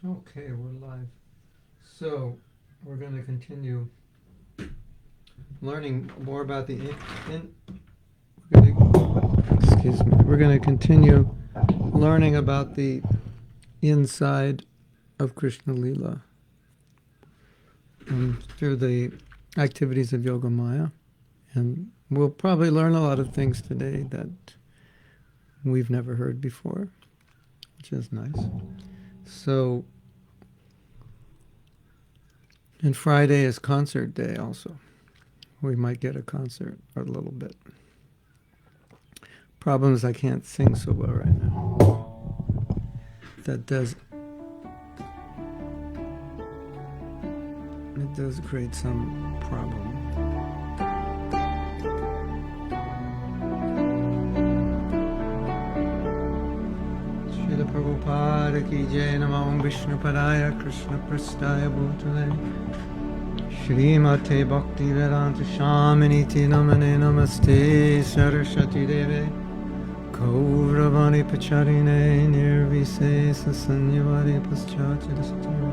Okay, we're live. So, we're going to continue learning more about the we're going to continue learning about the inside of Krishna Lila through the activities of Yogamaya. And we'll probably learn a lot of things today that we've never heard before, which is nice. So, and Friday is concert day also. We might get a concert a little bit. Problem is I can't sing so well right now. It does create some problem. Srila Prabhupada ki jai, Namo Vishnu Padaya Krishna Prastaya Bhutale Srimati Bhakti Vedanta Shamaniti Namane Namaste Saraswati Deve Kauravani Pacharine Nirvise Sasanyavadi Paschachidasatara.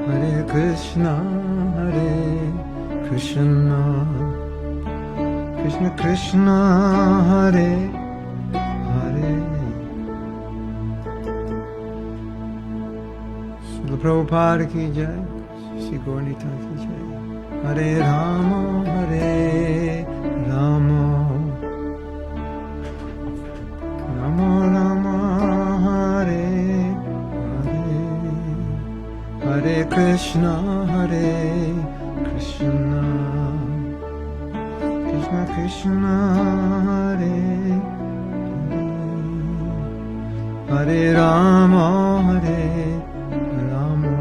Hare Krishna, Krishna Krishna, Hare Hare. Srila Prabhupada ki jai, Shri Gaura ki jai. Hare Rama, Hare Rama, Rama Rama, Hare Hare. Hare Krishna, Hare Krishna, Krishna Krishna, Hare Hare. Hare Rama, Hare Rama,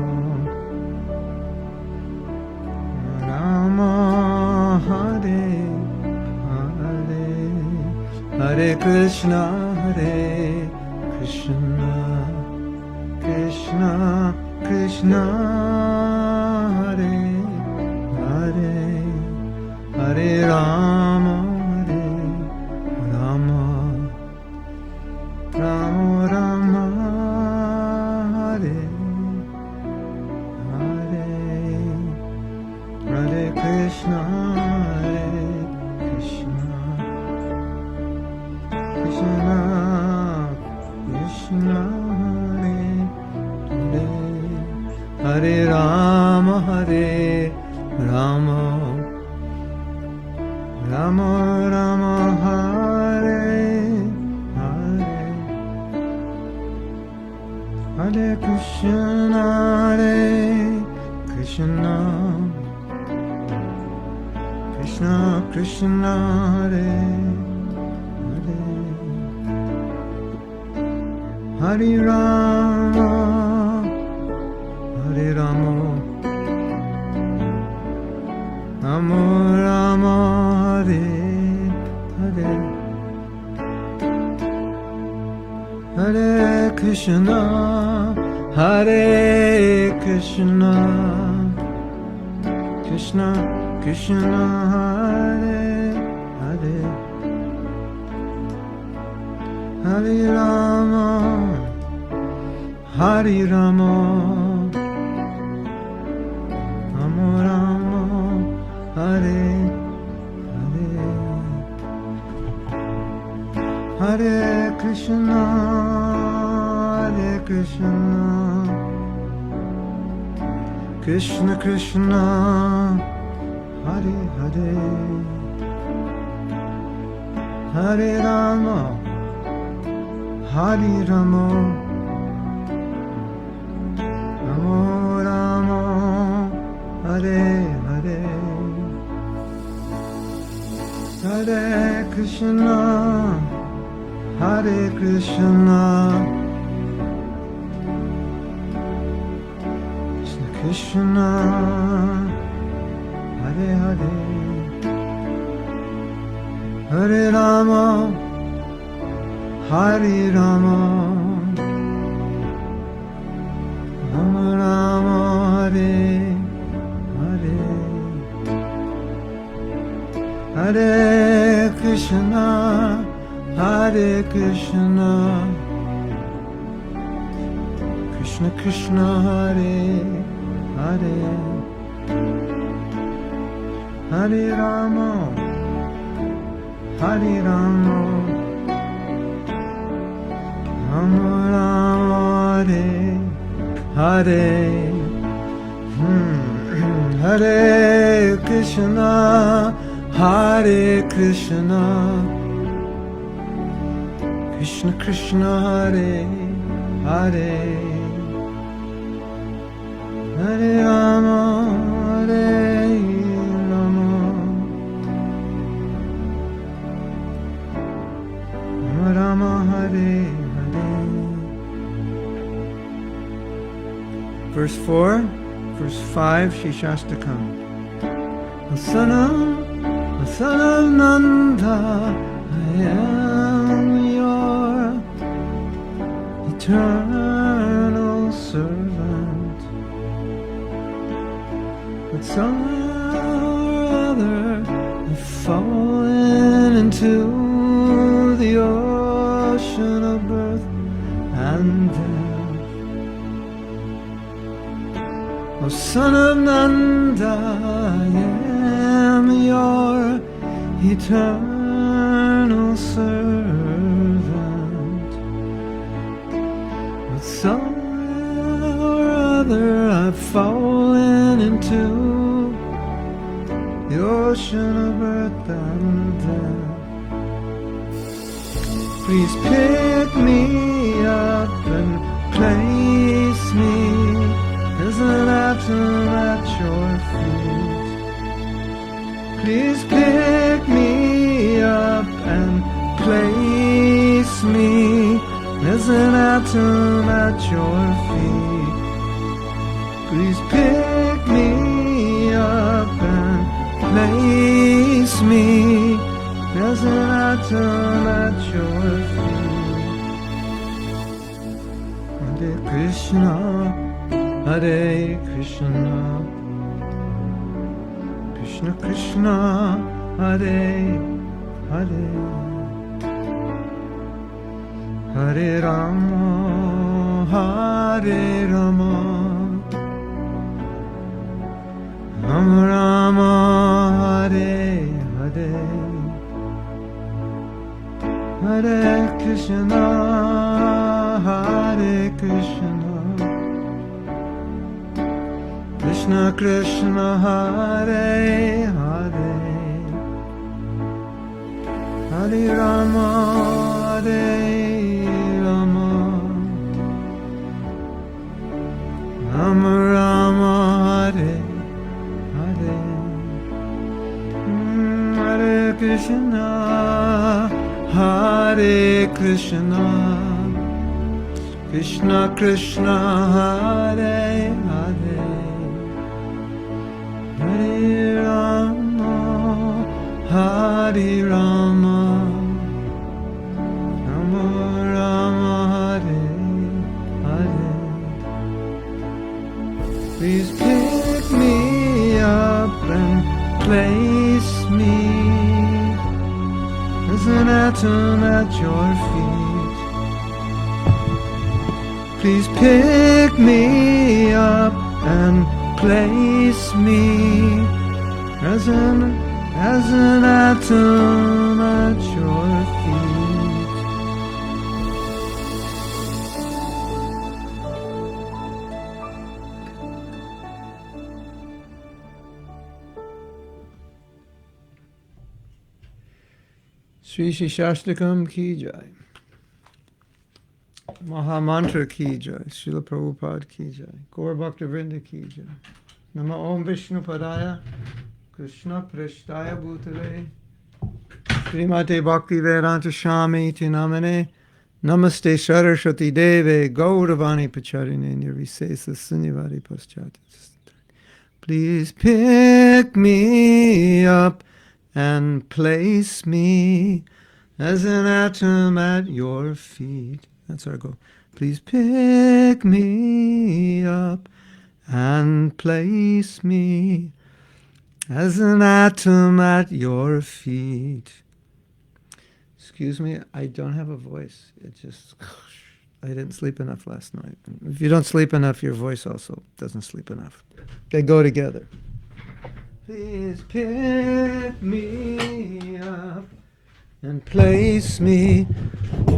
Rama Hare Hare. Hare Krishna, Hare Krishna, Krishna Krishna, Hare Hare. Hare Rama, Hare Rama, Rama Rama, Hare Hare. Hare Krishna, Hare Krishna, Krishna Krishna, Hare Rama, Hare Rama, Rama Rama, Hare Hare. Hare Krishna, Hare Krishna, Krishna Krishna, Hare Hare. Hare Rama, Hare Rama, Rama Rama, Hare Hare. Hare Krishna, Hare Krishna, Krishna Krishna, Hare Hare. Hare Rama, Hare Rama, Rama Rama, Hare Hare. Hare Krishna, Hare Krishna, Krishna Krishna, Hare Hare. Hare Rama, Hare Rama, Rama Rama, Hare Hare. Hare Krishna, Hare Krishna, Krishna Krishna, Hare Hare. Hare Rama, Hare Rama, Rama Rama, Hare Hare Krishna, Hare Krishna, Krishna Krishna, Hare Hare, Hare Rama, Hare Rama, Rama Rama, Hare Hare. Hare Krishna, Hare Krishna, Krishna Krishna, Hare Hare, Hare Rama, Hare Rama, Rama Rama, Hare Hare. Verse 4, verse 5, Shishastakam. O son of Nanda, I am your eternal servant. But somehow or other I've fallen into the ocean of birth and death. O son of Nanda, I am your eternal servant. But somehow or other I've fallen into the ocean of birth and death. Please pick me up and place me as an atom at your feet. Please pick me up and place me as an atom at your feet. Please pick me up and place me as an atom at your feet. Hare Krishna, Hare Krishna, Krishna Krishna, Hare Hare, Hare Rama, Hare Rama, Rama Rama, Hare Hare, Hare Krishna, Hare Krishna, Krishna Krishna, Hare Hare, Hare Rama, Hare Rama, Rama Rama, Hare Hare, Hare Krishna, Hare Krishna, Krishna Krishna, Hare Hare, Hare Rama, Hare Rama, Rama Rama, Hare Hare. Please pick me up and place me as an atom at your feet. Please pick me up and place me as an atom at your feet. Sri Shishastakam ki jai. Mahamantra ki jai. Srila Prabhupada ki jai. Gaur Bhakta Vrinda ki jai. Nama Om Vishnu Padaya Krishna Prishtaya Bhutale Srimati Bhakti Vedanta Swami Iti Namane Namaste Saraswati Deve Gauravani Pacharine Nirvisesa Sunnivari Paschati. Please pick me up and place me as an atom at your feet. That's our goal. Please pick me up and place me as an atom at your feet. Excuse me, I don't have a voice. It just, I didn't sleep enough last night. If you don't sleep enough, your voice also doesn't sleep enough. They go together. Please pick me up and place me.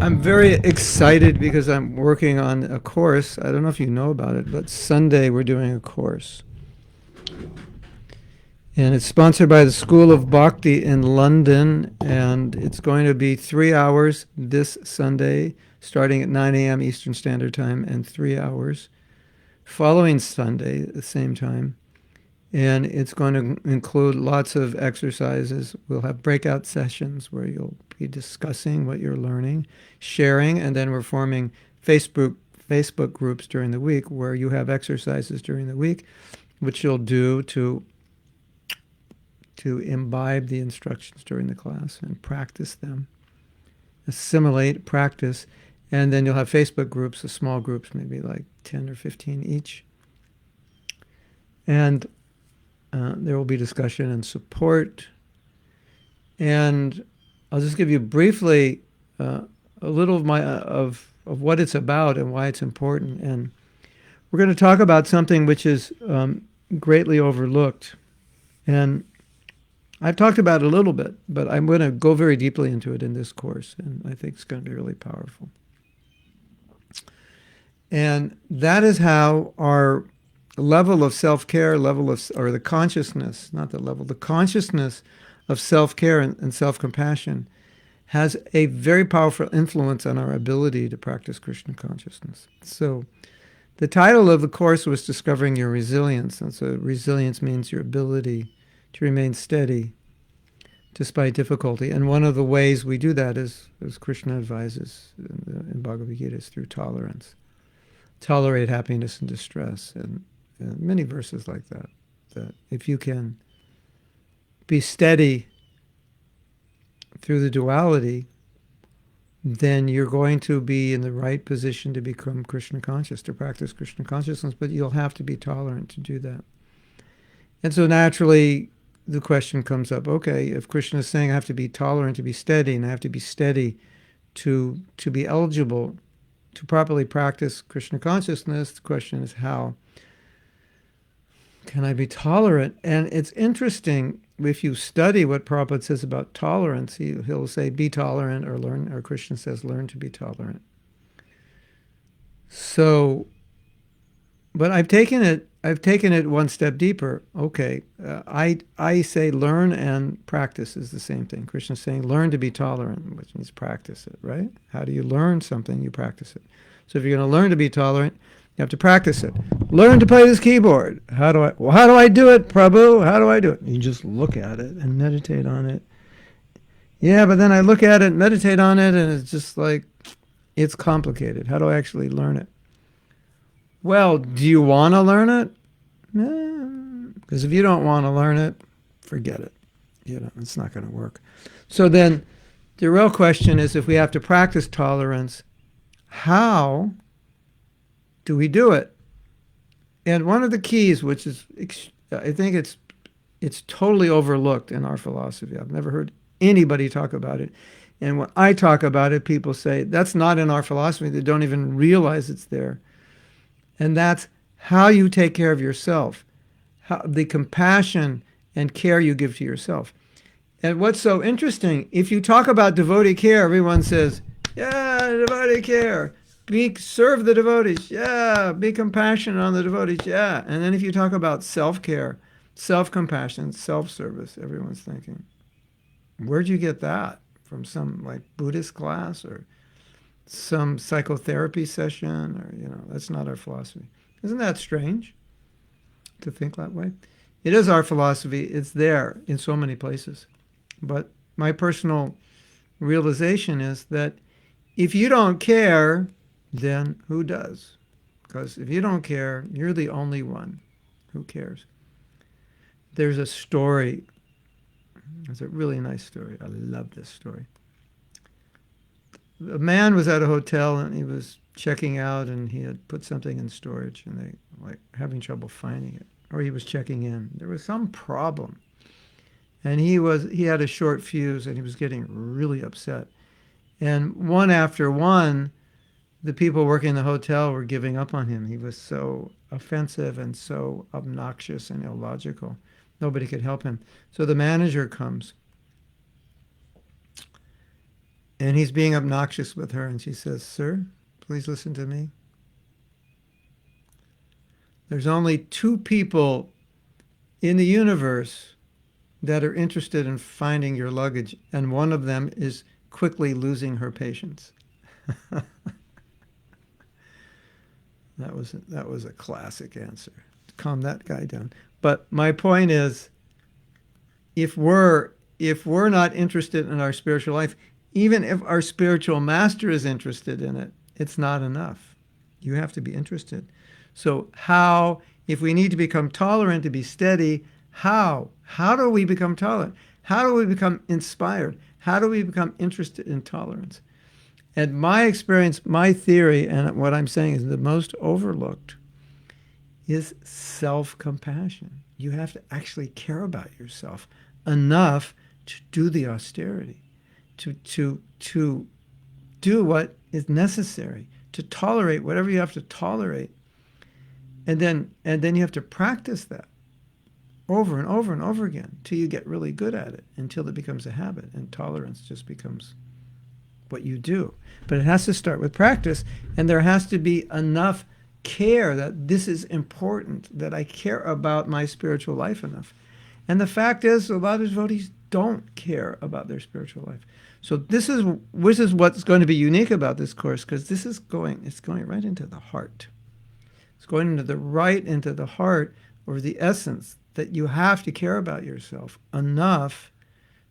I'm very excited because I'm working on a course. I don't know if you know about it, but Sunday we're doing a course. And it's sponsored by the School of Bhakti in London, and it's going to be 3 hours this Sunday, starting at 9 a.m. Eastern Standard Time, and 3 hours following Sunday at the same time. And it's going to include lots of exercises. We'll have breakout sessions where you'll be discussing what you're learning, sharing, and then we're forming Facebook groups during the week where you have exercises during the week, which you'll do to imbibe the instructions during the class and practice them, assimilate, practice, and then you'll have Facebook groups, small groups, maybe like 10 or 15 each. And there will be discussion and support. And I'll just give you briefly a little of what it's about and why it's important. And we're going to talk about something which is greatly overlooked. And I've talked about it a little bit, but I'm going to go very deeply into it in this course, and I think it's going to be really powerful. And that is how our level of self-care, the consciousness, not the level, the consciousness of self-care and self-compassion has a very powerful influence on our ability to practice Krishna consciousness. So the title of the course was Discovering Your Resilience. And so resilience means your ability to remain steady despite difficulty. And one of the ways we do that is, as Krishna advises in Bhagavad Gita, is through tolerance. Tolerate happiness and distress. And many verses like that. That if you can be steady through the duality, then you're going to be in the right position to become Krishna conscious, to practice Krishna consciousness, but you'll have to be tolerant to do that. And so naturally, the question comes up, okay, if Krishna is saying I have to be tolerant to be steady, and I have to be steady to be eligible to properly practice Krishna consciousness, the question is how can I be tolerant? And it's interesting, if you study what Prabhupada says about tolerance, he'll say be tolerant, or Krishna says learn to be tolerant. So, but I've taken it one step deeper. Okay, I say learn and practice is the same thing. Krishna's saying learn to be tolerant, which means practice it, right? How do you learn something? You practice it. So if you're going to learn to be tolerant, you have to practice it. Learn to play this keyboard. How do I do it, Prabhu? How do I do it? You just look at it and meditate on it. Yeah, but then I look at it, meditate on it, and it's just like, it's complicated. How do I actually learn it? Well, do you want to learn it? Because if you don't want to learn it, forget it. It's not going to work. So then the real question is, if we have to practice tolerance, how do we do it? And one of the keys, which is, I think it's totally overlooked in our philosophy. I've never heard anybody talk about it. And when I talk about it, people say, that's not in our philosophy. They don't even realize it's there. And that's how you take care of yourself, the compassion and care you give to yourself. And what's so interesting, if you talk about devotee care, everyone says, yeah, devotee care. Serve the devotees, yeah. Be compassionate on the devotees, yeah. And then if you talk about self-care, self-compassion, self-service, everyone's thinking, where'd you get that? From some like Buddhist class or some psychotherapy session, or that's not our philosophy. Isn't that strange to think that way? It is our philosophy. It's there in so many places. But my personal realization is that if you don't care, then who does? Because if you don't care, you're the only one who cares. There's a story. It's a really nice story. I love this story. A man was at a hotel and he was checking out, and he had put something in storage, and they having trouble finding it. Or he was checking in. There was some problem. And he had a short fuse, and he was getting really upset. And one after one, the people working in the hotel were giving up on him. He was so offensive and so obnoxious and illogical. Nobody could help him. So the manager comes, and he's being obnoxious with her, and she says, "Sir, please listen to me. There's only two people in the universe that are interested in finding your luggage, and one of them is quickly losing her patience." That was a classic answer to calm that guy down. But my point is, if we're not interested in our spiritual life, even if our spiritual master is interested in it, it's not enough. You have to be interested. So how, if we need to become tolerant, to be steady, how do we become tolerant? How do we become inspired? How do we become interested in tolerance? And my experience, my theory, and what I'm saying is the most overlooked, is self-compassion. You have to actually care about yourself enough to do the austerity, to do what is necessary, to tolerate whatever you have to tolerate. And then you have to practice that over and over and over again till you get really good at it, until it becomes a habit, and tolerance just becomes what you do. But it has to start with practice, and there has to be enough care that this is important, that I care about my spiritual life enough. And the fact is, a lot of devotees don't care about their spiritual life. So this is what's going to be unique about this course, because it's going right into the heart. It's going right into the heart, or the essence, that you have to care about yourself enough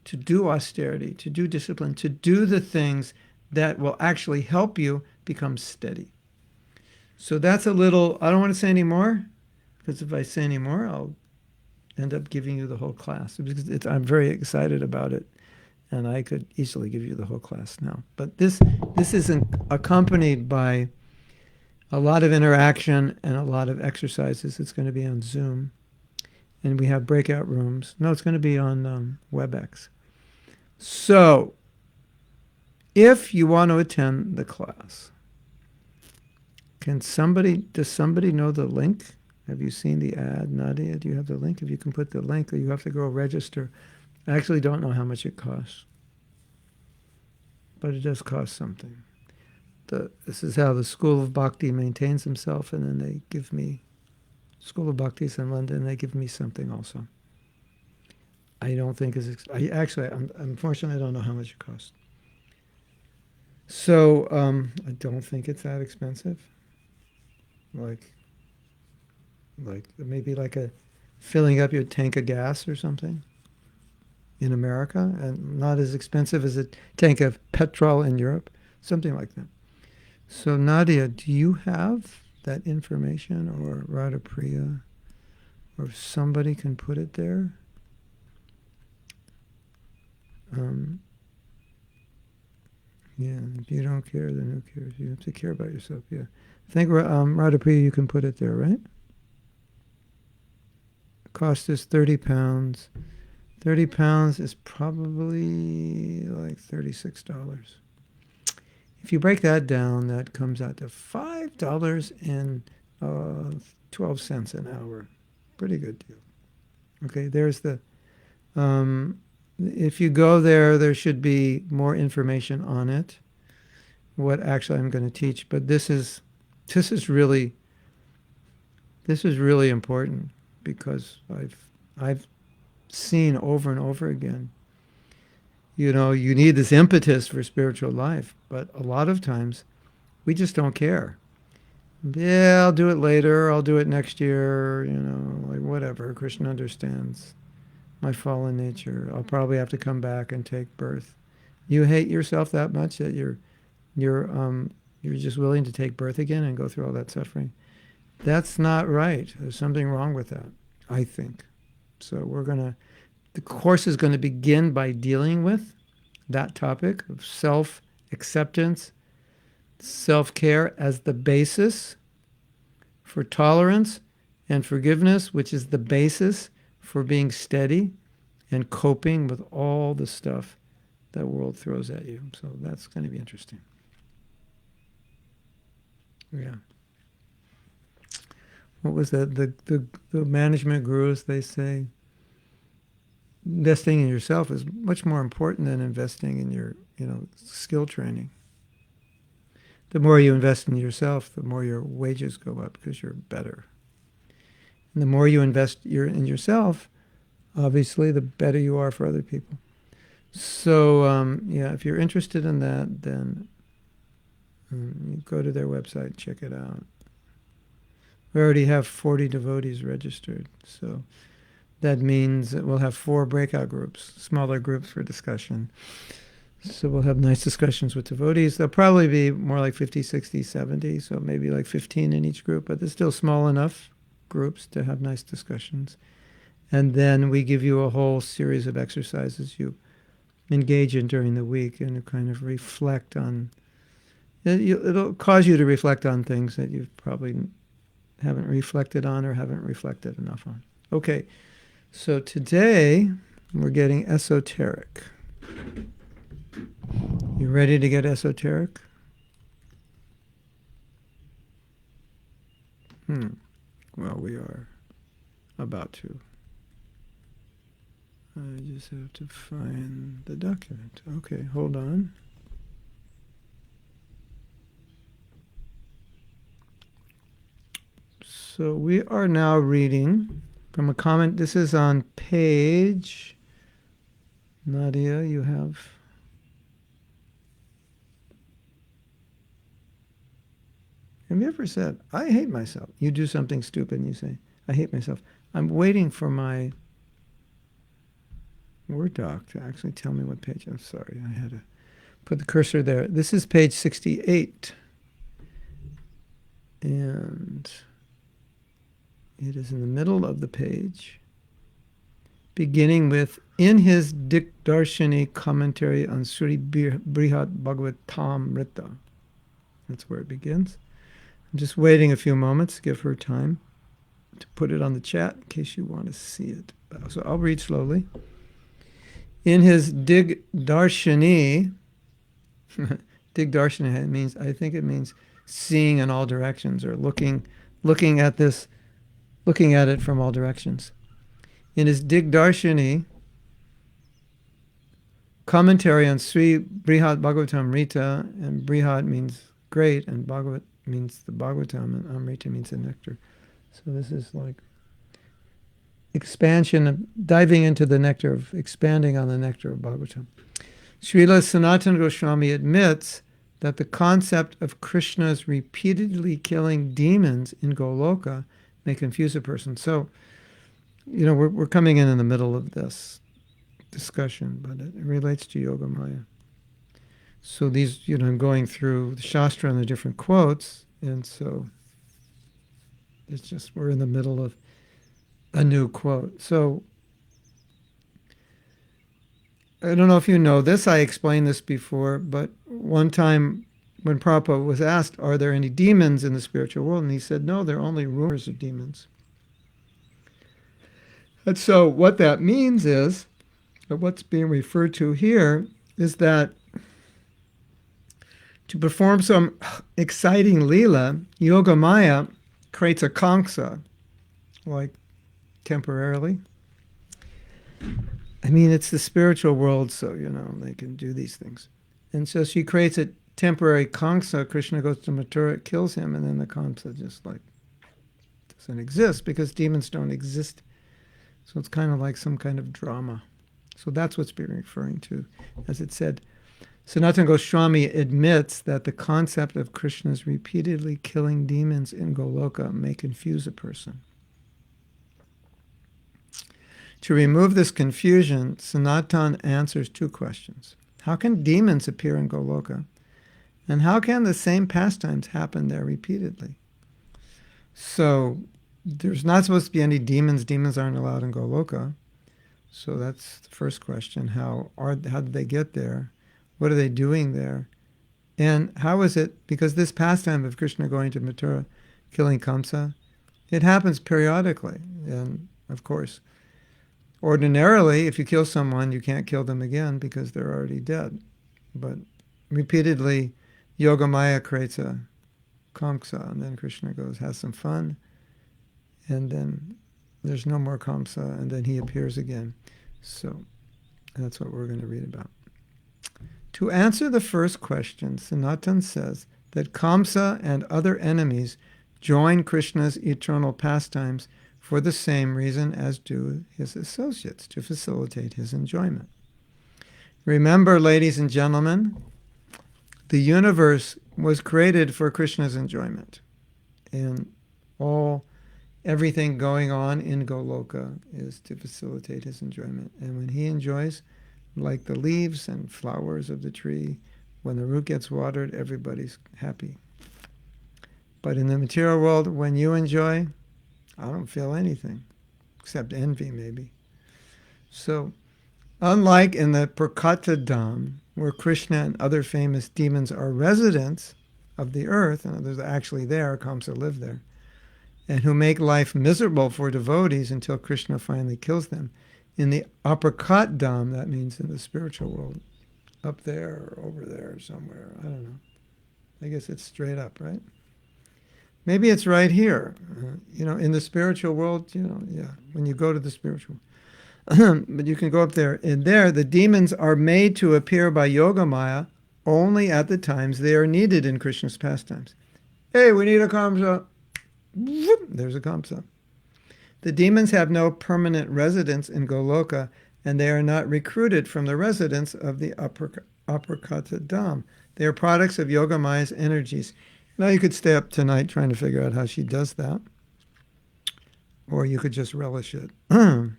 to do austerity, to do discipline, to do the things that will actually help you become steady. So that's a little, I don't want to say any more, because if I say any more, I'll end up giving you the whole class. Because I'm very excited about it, and I could easily give you the whole class now. But this is accompanied by a lot of interaction and a lot of exercises. It's going to be on Zoom, and we have breakout rooms. No, it's going to be on WebEx. So, if you want to attend the class, does somebody know the link? Have you seen the ad? Nadia, do you have the link? If you can put the link, or you have to go register. I actually don't know how much it costs, but it does cost something. This is how the School of Bhakti maintains himself, and then they give me, School of Bhakti is in London, they give me something also. I don't think unfortunately, I don't know how much it costs. So I don't think it's that expensive. Like maybe like a filling up your tank of gas or something in America, and not as expensive as a tank of petrol in Europe, something like that. So Nadia, do you have that information, or Radhapriya, or if somebody can put it there? Yeah, if you don't care, then who cares? You have to care about yourself, yeah. I think, Radhapriya, you can put it there, right? Cost is £30. £30 is probably like $36. If you break that down, that comes out to $5.12 an hour. Pretty good deal. Okay, there's the... if you go there, there should be more information on it, what actually I'm going to teach. But this is really important, because I've seen over and over again, you need this impetus for spiritual life, but a lot of times we just don't care. Yeah, I'll do it later, I'll do it next year, like whatever, Krishna understands my fallen nature. I'll probably have to come back and take birth. You hate yourself that much that you're just willing to take birth again and go through all that suffering. That's not right. There's something wrong with that, I think. So the course is going to begin by dealing with that topic of self-acceptance, self-care as the basis for tolerance and forgiveness, which is the basis for being steady and coping with all the stuff that world throws at you. So that's going to be interesting. Yeah. What was that? The management gurus, they say, investing in yourself is much more important than investing in your, skill training. The more you invest in yourself, the more your wages go up because you're better. And the more you invest in yourself, obviously, the better you are for other people. So, if you're interested in that, then you go to their website, check it out. We already have 40 devotees registered, so that means that we'll have 4 breakout groups, smaller groups for discussion. So we'll have nice discussions with devotees. They'll probably be more like 50, 60, 70, so maybe like 15 in each group, but they're still small enough groups to have nice discussions. And then we give you a whole series of exercises you engage in during the week and kind of reflect on. It'll cause you to reflect on things that you probably haven't reflected on or haven't reflected enough on. Okay, so today we're getting esoteric. You ready to get esoteric? Well, we are about to. I just have to find the document. Okay, hold on. So we are now reading from a comment. This is on page, Nadia, you have... Have you ever said, I hate myself? You do something stupid and you say, I hate myself. I'm waiting for my Word doc to actually tell me what page. I'm sorry, I had to put the cursor there. This is page 68. And it is in the middle of the page, beginning with, in his Dikdarshini commentary on Sri Brihat Bhagavatamrita. That's where it begins. I'm just waiting a few moments to give her time to put it on the chat in case you want to see it. So I'll read slowly. In his Dikdarshini, Dikdarshini means, I think it means seeing in all directions, or looking at it from all directions. In his Dikdarshini commentary on Sri Brihat Bhagavatamrita, and Brihat means great, and Bhagavat means the Bhagavatam, and Amrita means the nectar. So this is like expansion of diving into the nectar of expanding on the nectar of Bhagavatam. Srila Sanatana Goswami admits that the concept of Krishna's repeatedly killing demons in Goloka may confuse a person. So, we're coming in the middle of this discussion, but it relates to Yogamaya. So these, I'm going through the Shastra and the different quotes, and so it's just, we're in the middle of a new quote. So I don't know if you know this, I explained this before, but one time when Prabhupada was asked, are there any demons in the spiritual world? And he said, no, there are only rumors of demons. And so what that means is, or what's being referred to here, is that to perform some exciting Leela, Yogamaya creates a kanksa, like temporarily. I mean, it's the spiritual world, so, they can do these things. And so she creates a temporary kanksa. Krishna goes to Mathura, kills him, and then the kanksa just doesn't exist because demons don't exist. So it's kind of like some kind of drama. So that's what's being referring to. As it said, Sanatana Goswami admits that the concept of Krishna's repeatedly killing demons in Goloka may confuse a person. To remove this confusion, Sanatana answers 2 questions. How can demons appear in Goloka? And how can the same pastimes happen there repeatedly? So there's not supposed to be any demons. Demons aren't allowed in Goloka. So that's the first question. How did they get there? What are they doing there? And how is it, because this pastime of Krishna going to Mathura, killing Kamsa, it happens periodically. And of course, Ordinarily, if you kill someone, you can't kill them again because they're already dead. But repeatedly, Yogamaya creates a Kamsa, and then Krishna goes, has some fun, and then there's no more Kamsa, and then he appears again. So that's what we're going to read about. To answer the first question, Sanatan says that Kamsa and other enemies join Krishna's eternal pastimes for the same reason as do his associates, to facilitate his enjoyment. Remember, ladies and gentlemen, the universe was created for Krishna's enjoyment. And everything going on in Goloka is to facilitate his enjoyment. And when he enjoys, like the leaves and flowers of the tree, when the root gets watered, everybody's happy. But in the material world, when you enjoy, I don't feel anything, except envy maybe. So, unlike in the Prakata Dham, where Krishna and other famous demons are residents of the earth, and others are actually there, Kamsa live there, and who make life miserable for devotees until Krishna finally kills them. In the Aprakat Dham, that means in the spiritual world, up there or over there somewhere, I don't know. I guess it's straight up, right? Maybe it's right here, in the spiritual world, when you go to the spiritual. But you can go up there. And there, the demons are made to appear by Yogamaya only at the times they are needed in Krishna's pastimes. Hey, we need a Kamsa. Whoop, there's a Kamsa. The demons have no permanent residence in Goloka, and they are not recruited from the residents of the Aprakata Dham. They are products of Yogamaya's energies. Now you could stay up tonight trying to figure out how she does that. Or you could just relish it. Or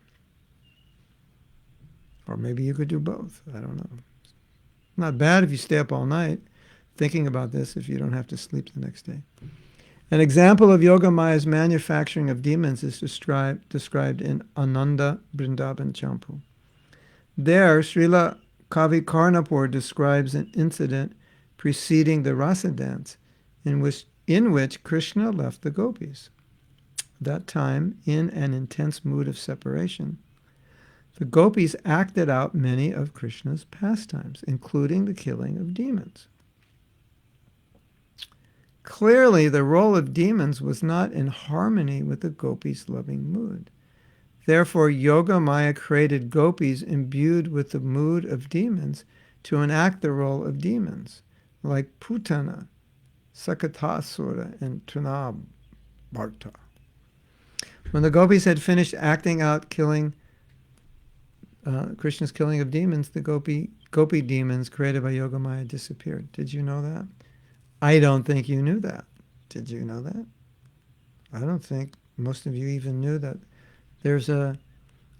maybe you could do both. I don't know. Not bad if you stay up all night thinking about this if you don't have to sleep the next day. An example of Yogamaya's manufacturing of demons is described in Ananda Vrandavan Champu. There, Srila Kavi Karnapur describes an incident preceding the rasa dance in which Krishna left the gopis. That time, in an intense mood of separation, the gopis acted out many of Krishna's pastimes, including the killing of demons. Clearly, the role of demons was not in harmony with the gopis' loving mood. Therefore, Yogamaya created gopis imbued with the mood of demons to enact the role of demons, like Putana, Sakatasura, and Trinabarta. When the gopis had finished acting out Krishna's killing of demons, the gopi demons created by Yogamaya disappeared. Did you know that? I don't think you knew that. Did you know that? I don't think most of you even knew that there's a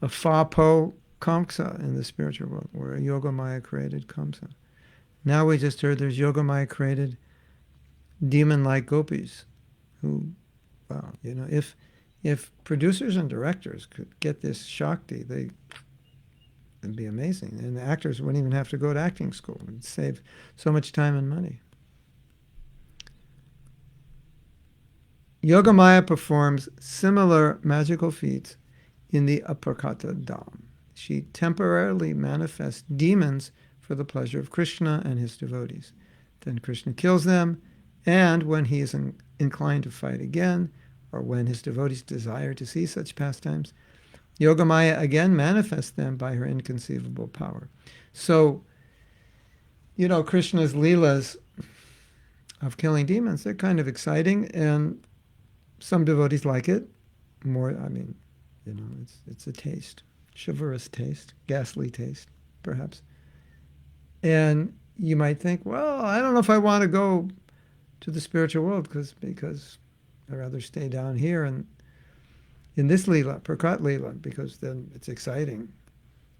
Fapo Kamsa in the spiritual world, where Yogamaya created Kamsa. Now we just heard there's Yogamaya created demon-like gopis who, wow, if producers and directors could get this Shakti, it'd be amazing. And the actors wouldn't even have to go to acting school. It would save so much time and money. Yogamaya performs similar magical feats in the Aprakata Dham. She temporarily manifests demons for the pleasure of Krishna and his devotees. Then Krishna kills them, and when he is inclined to fight again, or when his devotees desire to see such pastimes, Yogamaya again manifests them by her inconceivable power. So, Krishna's leelas of killing demons, they're kind of exciting, and some devotees like it more. It's a taste, chivalrous taste, ghastly taste, perhaps. And you might think, well, I don't know if I want to go to the spiritual world because I'd rather stay down here and in this Leela, Prakat Leela, because then it's exciting.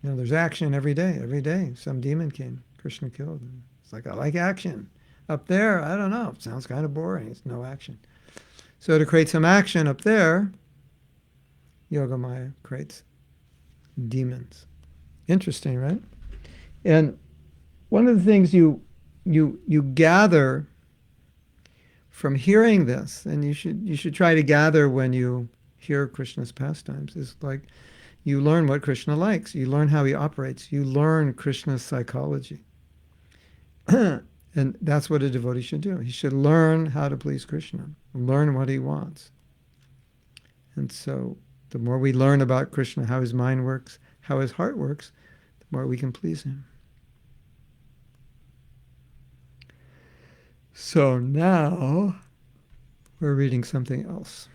There's action every day. Every day, some demon came, Krishna killed. It's like, I like action. Up there, I don't know. It sounds kind of boring. It's no action. So to create some action up there, Yogamaya creates demons. Interesting, right? And one of the things you gather from hearing this, and you should try to gather when you hear Krishna's pastimes, is like You learn what Krishna likes. You learn how he operates. You learn Krishna's psychology. And that's what a devotee should do. He should learn how to please Krishna, learn what he wants. And so the more we learn about Krishna, how his mind works, how his heart works, the more we can please him. So now we're reading something else.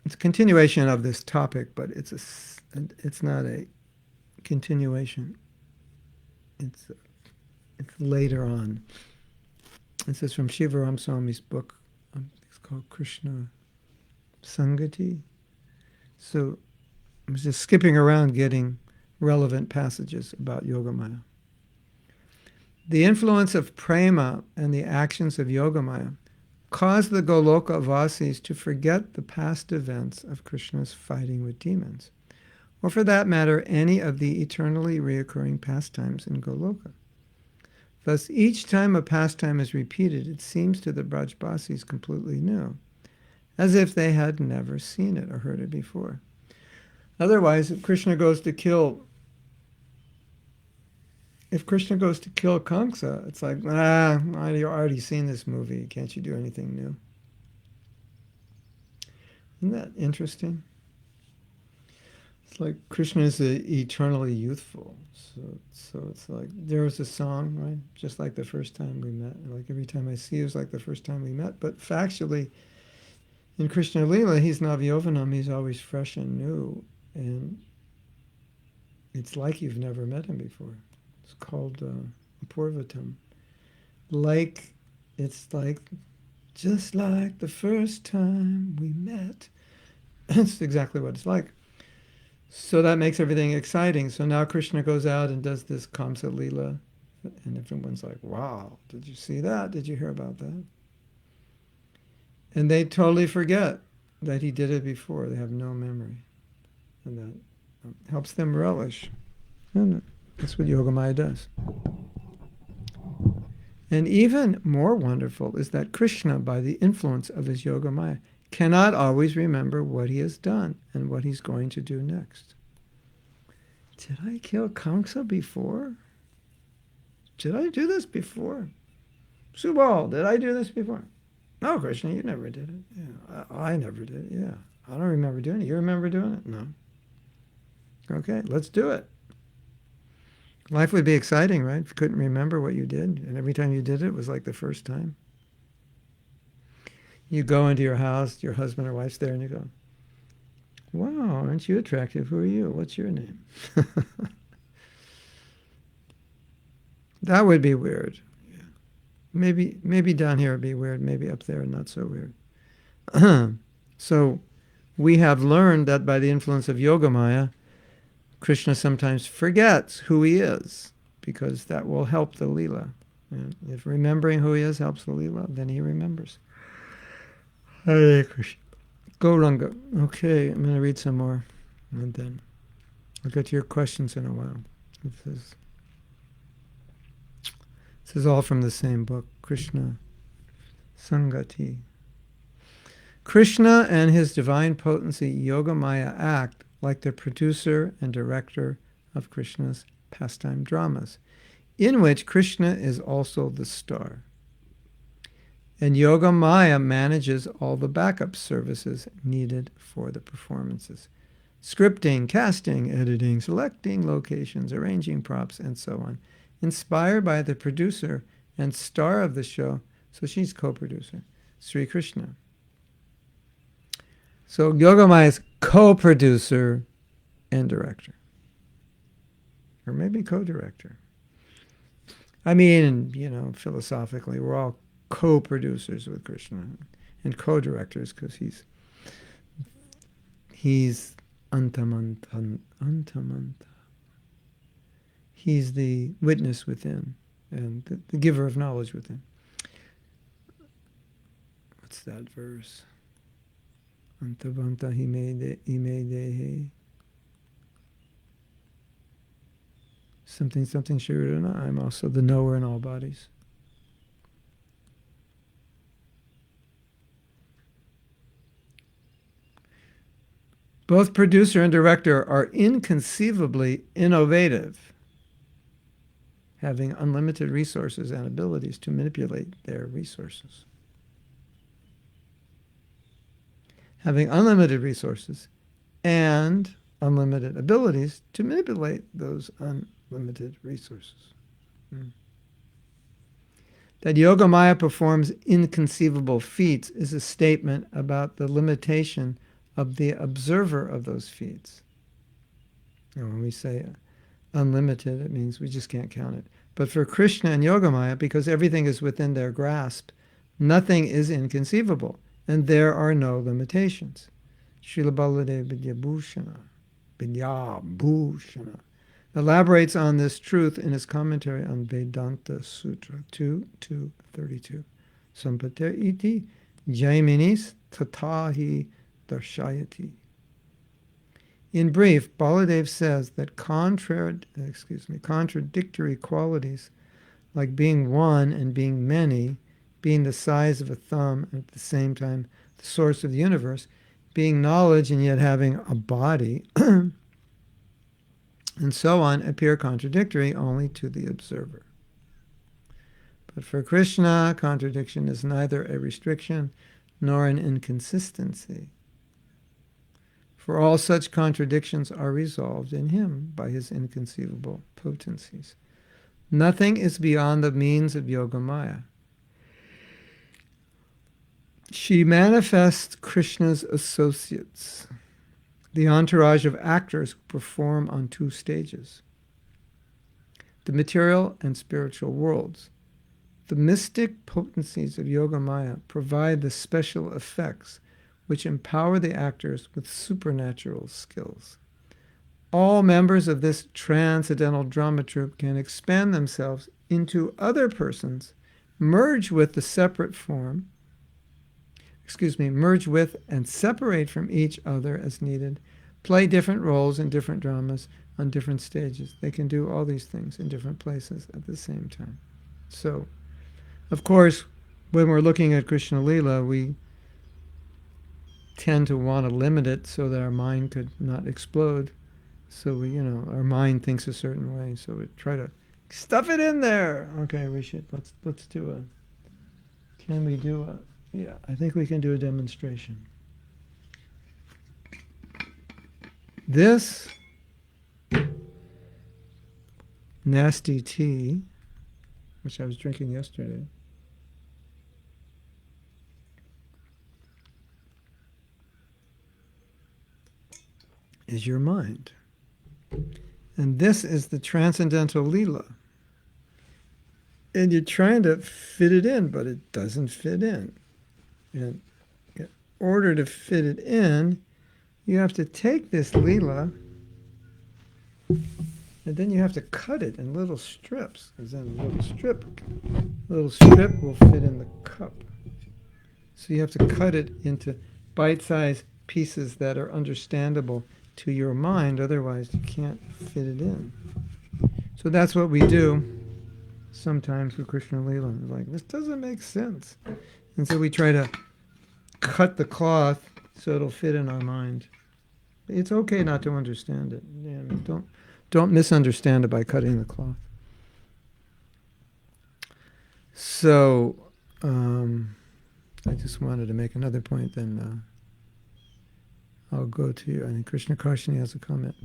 It's a continuation of this topic, but it's not a continuation. It's later on. This is from Shivaram Swami's book. It's called Krishna Sangati. So I'm just skipping around getting relevant passages about Yogamaya. The influence of prema and the actions of Yogamaya caused the Goloka Vasis to forget the past events of Krishna's fighting with demons, or for that matter, any of the eternally reoccurring pastimes in Goloka. Thus, each time a pastime is repeated, it seems to the Brajbasis completely new, as if they had never seen it or heard it before. Otherwise, if Krishna goes to kill Kamsa, it's like, I've already seen this movie. Can't you do anything new? Isn't that interesting? It's like Krishna is eternally youthful. So it's like, there was a song, right? Just like the first time we met. Like every time I see you, it's like the first time we met. But factually, in Krishna Lila, he's Navyovanam. He's always fresh and new. And it's like you've never met him before. It's called Apurvatam. It's like, just like the first time we met. It's exactly what it's like. So that makes everything exciting. So now Krishna goes out and does this Kamsa Lila. And everyone's like, wow, did you see that? Did you hear about that? And they totally forget that he did it before. They have no memory. And that helps them relish. And that's what Yogamaya does. And even more wonderful is that Krishna, by the influence of his Yogamaya, cannot always remember what he has done and what he's going to do next. Did I kill Kamsa before? Did I do this before? Subal, did I do this before? No, Krishna, you never did it. Yeah, I never did it. Yeah, I don't remember doing it. You remember doing it? No. Okay, let's do it. Life would be exciting, right? If you couldn't remember what you did, and every time you did it, it was like the first time. You go into your house, your husband or wife's there, and you go, wow, aren't you attractive? Who are you? What's your name? That would be weird. Yeah. Maybe down here it'd be weird, maybe up there not so weird. So we have learned that by the influence of Yogamaya, Krishna sometimes forgets who he is, because that will help the Leela. And if remembering who he is helps the Leela, then he remembers. Hare Krishna. Gauranga. Okay, I'm going to read some more, and then I'll get to your questions in a while. This is all from the same book, Krishna Sangati. Krishna and his divine potency, Yogamaya, act like the producer and director of Krishna's pastime dramas, in which Krishna is also the star. And Yogamaya manages all the backup services needed for the performances. Scripting, casting, editing, selecting locations, arranging props, and so on. Inspired by the producer and star of the show, so she's co-producer, Sri Krishna. So Yogamaya is co-producer and director. Or maybe co-director. I mean, philosophically, we're all co-producers with Krishna and co-directors, because he's antamanta. He's the witness within and the giver of knowledge within. What's that verse? Antavanta himedehe. Something Shurana. I'm also the knower in all bodies. Both producer and director are inconceivably innovative, having unlimited resources and abilities to manipulate their resources. Having unlimited resources and unlimited abilities to manipulate those unlimited resources. That Yogamaya performs inconceivable feats is a statement about the limitation of the observer of those feats. And when we say unlimited, it means we just can't count it. But for Krishna and Yogamaya, because everything is within their grasp, nothing is inconceivable, and there are no limitations. Srila Baladev Vidyabhushana elaborates on this truth in his commentary on Vedanta Sutra 2.2.32. Sampater iti Jaiminis tatahi darshayati. In brief, Baladev says that contradictory qualities like being one and being many, being the size of a thumb and at the same time the source of the universe, being knowledge and yet having a body, and so on, appear contradictory only to the observer. But for Krishna, contradiction is neither a restriction nor an inconsistency. For all such contradictions are resolved in him by his inconceivable potencies. Nothing is beyond the means of Yogamaya. She manifests Krishna's associates, the entourage of actors who perform on two stages, the material and spiritual worlds. The mystic potencies of Yogamaya provide the special effects which empower the actors with supernatural skills. All members of this transcendental drama troupe can expand themselves into other persons, merge with and separate from each other as needed, play different roles in different dramas on different stages. They can do all these things in different places at the same time. So, of course, when we're looking at Krishna Lila, we tend to want to limit it so that our mind could not explode. So our mind thinks a certain way. So we try to stuff it in there. Okay, let's do I think we can do a demonstration. This nasty tea, which I was drinking yesterday, is your mind. And this is the transcendental Leela. And you're trying to fit it in, but it doesn't fit in. And in order to fit it in, you have to take this Leela, and then you have to cut it in little strips, because then a little strip will fit in the cup. So you have to cut it into bite-sized pieces that are understandable to your mind, otherwise you can't fit it in. So that's what we do sometimes with Krishna Lila. It's like, this doesn't make sense. And so we try to cut the cloth so it'll fit in our mind. It's okay not to understand it. Yeah, don't misunderstand it by cutting the cloth. So I just wanted to make another point, then I'll go to you. I think Krishna Karshani has a comment.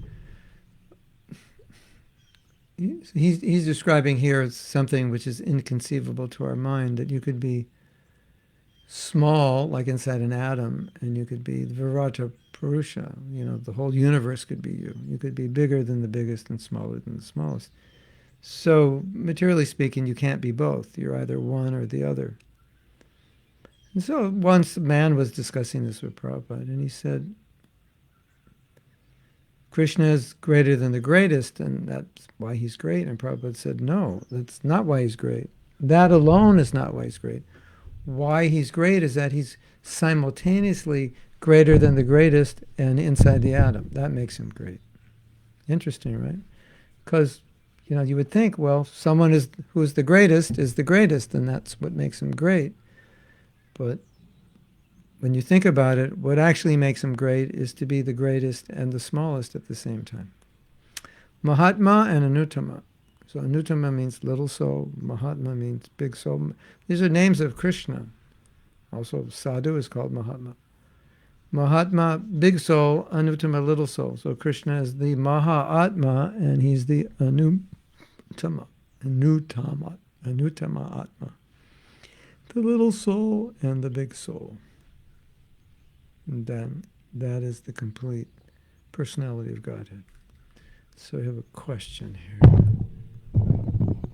He's describing here something which is inconceivable to our mind, that you could be small, like inside an atom, and you could be the Virata Purusha. The whole universe could be you. You could be bigger than the biggest and smaller than the smallest. So, materially speaking, you can't be both. You're either one or the other. And so once a man was discussing this with Prabhupada, and he said, Krishna is greater than the greatest, and that's why he's great. And Prabhupada said, no, that's not why he's great. That alone is not why he's great. Why he's great is that he's simultaneously greater than the greatest and inside the atom. That makes him great. Interesting, right? Because, you would think, well, someone who's the greatest is the greatest, and that's what makes him great. But when you think about it, what actually makes him great is to be the greatest and the smallest at the same time. Mahatma and Anuttama. So Anuttama means little soul, Mahatma means big soul. These are names of Krishna. Also, Sadhu is called Mahatma. Mahatma, big soul, Anuttama, little soul. So Krishna is the Maha-Atma and he's the Anuttama. Anuttama Atma. The little soul and the big soul. And then that is the complete personality of Godhead. So I have a question here.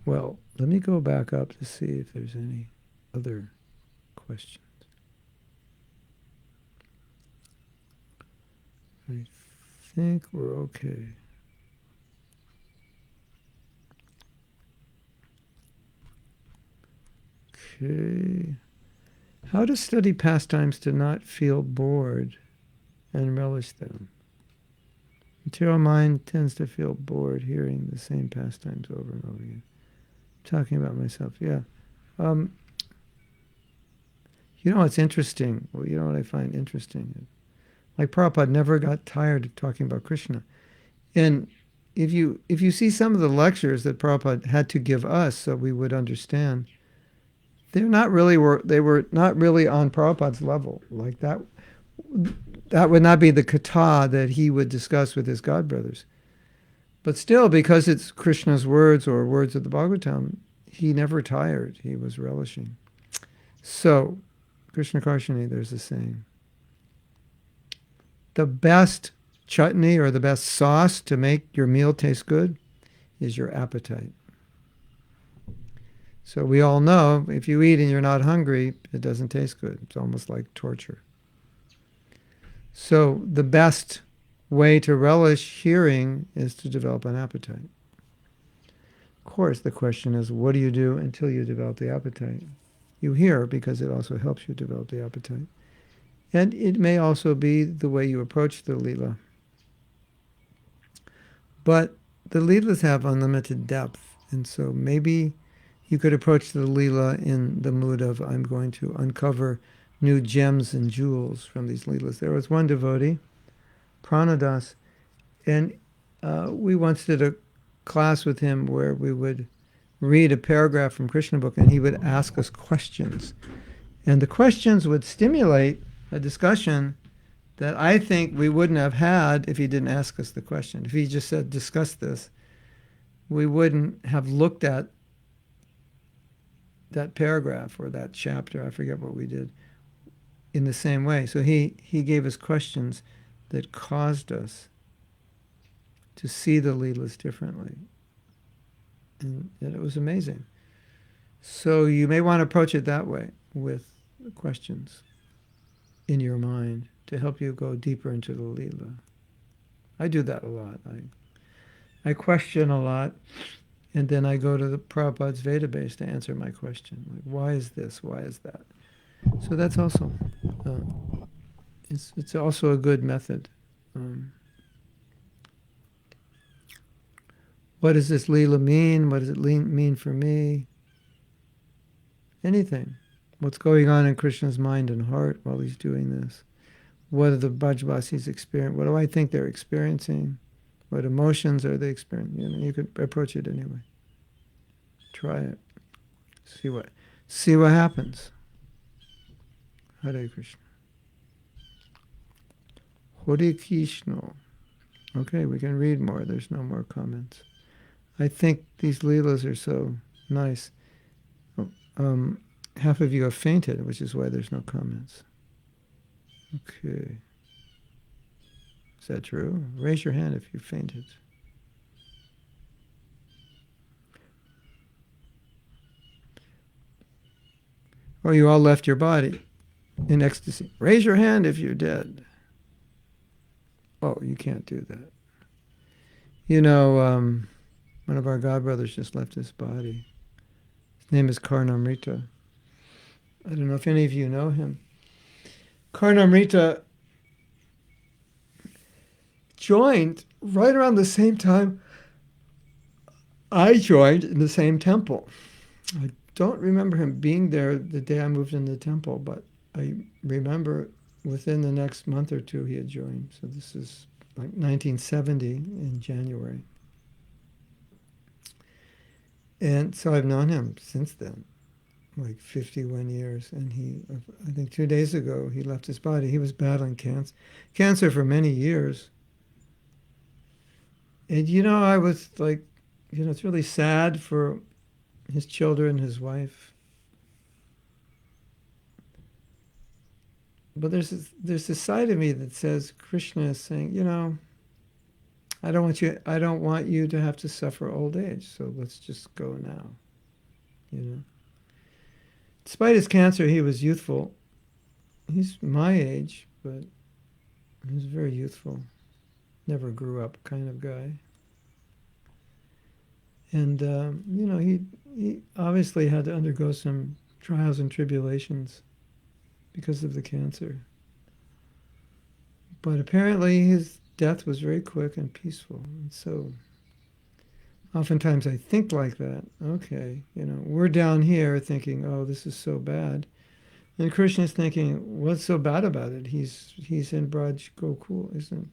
Well, let me go back up to see if there's any other questions. I think we're okay. Okay. How to study pastimes to not feel bored and relish them? Material mind tends to feel bored hearing the same pastimes over and over again. Talking about myself, yeah. It's interesting. Well, you know what I find interesting? Like Prabhupada never got tired of talking about Krishna. And if you see some of the lectures that Prabhupada had to give us so we would understand, they were not really on Prabhupada's level. Like that would not be the kata that he would discuss with his godbrothers. But still, because it's Krishna's words or words of the Bhagavatam, he never tired. He was relishing. So, Krishna Karshani, there's a saying. The best chutney or the best sauce to make your meal taste good is your appetite. So we all know if you eat and you're not hungry, it doesn't taste good. It's almost like torture. So the best way to relish hearing is to develop an appetite. Of course, the question is, what do you do until you develop the appetite? You hear because it also helps you develop the appetite. And it may also be the way you approach the Leela. But the Leelas have unlimited depth, and so maybe you could approach the Leela in the mood of, I'm going to uncover new gems and jewels from these Leelas. There was one devotee, Pranadas, and we once did a class with him where we would read a paragraph from Krishna book and he would ask us questions. And the questions would stimulate a discussion that I think we wouldn't have had if he didn't ask us the question. If he just said, discuss this, we wouldn't have looked at that paragraph or that chapter, I forget what we did, in the same way. So he gave us questions that caused us to see the Leelas differently. And it was amazing. So you may want to approach it that way, with questions in your mind to help you go deeper into the Leela. I do that a lot. I question a lot, and then I go to the Prabhupada's Veda base to answer my question. Like, why is this? Why is that? So that's also, it's also a good method. What does this Leela mean? What does it mean for me? Anything. What's going on in Krishna's mind and heart while he's doing this? What are the Brajvasis experiencing? What do I think they're experiencing? What emotions are they experiencing? You could approach it anyway. Try it. See what happens. Hare Krishna. Hare Krishna. Okay, we can read more. There's no more comments. I think these Leelas are so nice. Half of you have fainted, which is why there's no comments. Okay. Is that true? Raise your hand if you fainted. Or you all left your body in ecstasy. Raise your hand if you're dead. Oh, you can't do that. One of our godbrothers just left his body. His name is Karnamrita. I don't know if any of you know him. Karnamrita joined right around the same time I joined in the same temple. I don't remember him being there the day I moved into the temple, but I remember within the next month or two he had joined. So this is like 1970 in January. And so I've known him since then, like 51 years. And I think 2 days ago, he left his body. He was battling cancer for many years. And, I was like, it's really sad for his children, his wife. But there's this side of me that says Krishna is saying, I don't want you to have to suffer old age. So let's just go now. Despite his cancer, he was youthful. He's my age, but he was very youthful. Never grew up kind of guy. And, he obviously had to undergo some trials and tribulations because of the cancer. But apparently his death was very quick and peaceful. And so oftentimes I think like that. Okay, we're down here thinking, oh, this is so bad. And Krishna's thinking, what's so bad about it? He's in Braj Gokul, isn't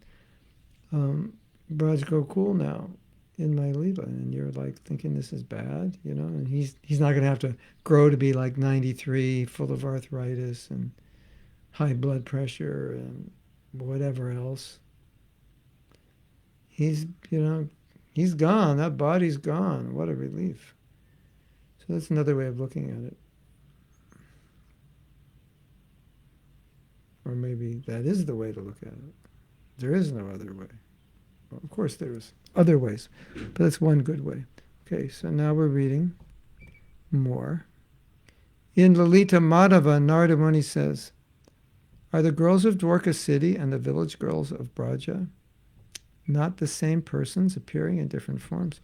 Braj Gokul now in my Leela. And you're like thinking this is bad, and he's not going to have to grow to be like 93, full of arthritis and high blood pressure and whatever else. He's gone. That body's gone. What a relief. So that's another way of looking at it. Or maybe that is the way to look at it. There is no other way. Well, of course there's other ways, but that's one good way. Okay, so now we're reading more. In Lalita Madhava, Narada Muni says, are the girls of Dwarka city and the village girls of Braja not the same persons appearing in different forms?